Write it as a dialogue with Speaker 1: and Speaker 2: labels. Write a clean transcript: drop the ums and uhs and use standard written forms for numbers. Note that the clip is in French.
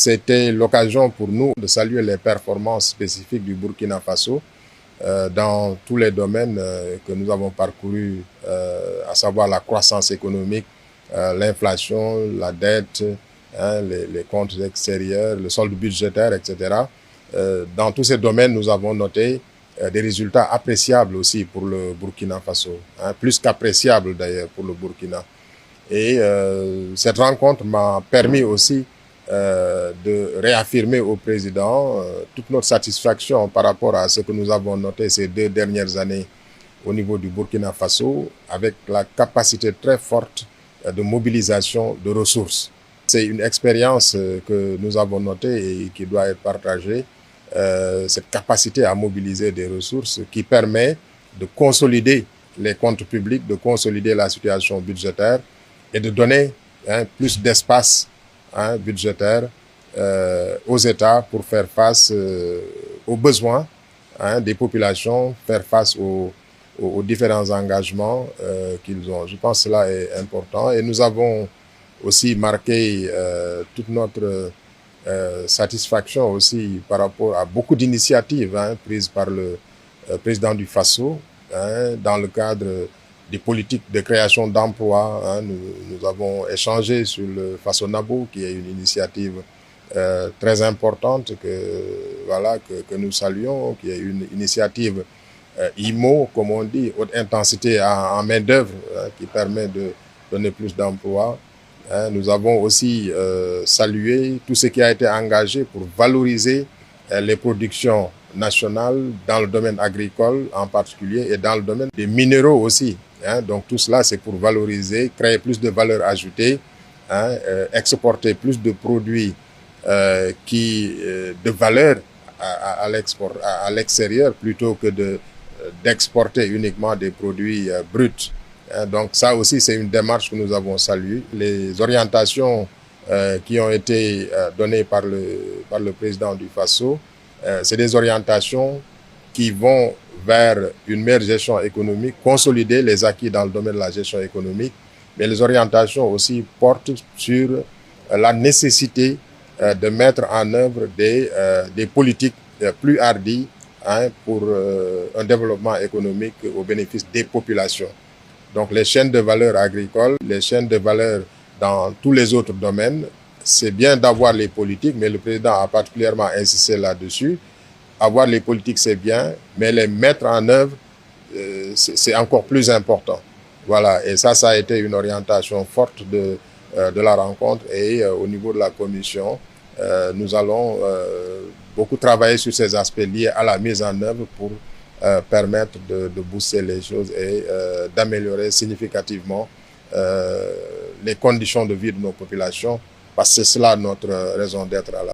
Speaker 1: C'était l'occasion pour nous de saluer les performances spécifiques du Burkina Faso dans tous les domaines que nous avons parcourus, à savoir la croissance économique, l'inflation, la dette, les comptes extérieurs, le solde budgétaire, etc. Dans tous ces domaines, nous avons noté des résultats appréciables aussi pour le Burkina Faso, plus qu'appréciables d'ailleurs pour le Burkina. Et cette rencontre m'a permis aussi de réaffirmer au président toute notre satisfaction par rapport à ce que nous avons noté ces 2 dernières années au niveau du Burkina Faso, avec la capacité très forte de mobilisation de ressources. C'est une expérience que nous avons notée et qui doit être partagée, cette capacité à mobiliser des ressources qui permet de consolider les comptes publics, de consolider la situation budgétaire et de donner plus d'espace budgétaire aux États pour faire face aux besoins des populations, faire face aux différents engagements qu'ils ont. Je pense que cela est important et nous avons aussi marqué toute notre satisfaction aussi par rapport à beaucoup d'initiatives prises par le président du Faso dans le cadre des politiques de création d'emplois. Nous avons échangé sur le Fasonabo, qui est une initiative très importante que nous saluons, qui est une initiative IMO, comme on dit, haute intensité en main-d'œuvre, qui permet de donner plus d'emplois. Nous avons aussi salué tout ce qui a été engagé pour valoriser les productions nationales dans le domaine agricole en particulier et dans le domaine des minéraux aussi. Donc tout cela, c'est pour valoriser, créer plus de valeur ajoutée, exporter plus de produits de valeur à l'extérieur plutôt que d'exporter uniquement des produits bruts. Donc ça aussi, c'est une démarche que nous avons saluée. Les orientations qui ont été données par le président du Faso, c'est des orientations qui vont vers une meilleure gestion économique, consolider les acquis dans le domaine de la gestion économique, mais les orientations aussi portent sur la nécessité de mettre en œuvre des politiques plus hardies pour un développement économique au bénéfice des populations. Donc les chaînes de valeur agricoles, les chaînes de valeur dans tous les autres domaines, c'est bien d'avoir les politiques, mais le président a particulièrement insisté là-dessus. Avoir les politiques, c'est bien, mais les mettre en œuvre, c'est encore plus important. Voilà, et ça a été une orientation forte de la rencontre et au niveau de la commission, nous allons beaucoup travailler sur ces aspects liés à la mise en œuvre pour permettre de booster les choses et d'améliorer significativement les conditions de vie de nos populations, parce que c'est cela notre raison d'être à la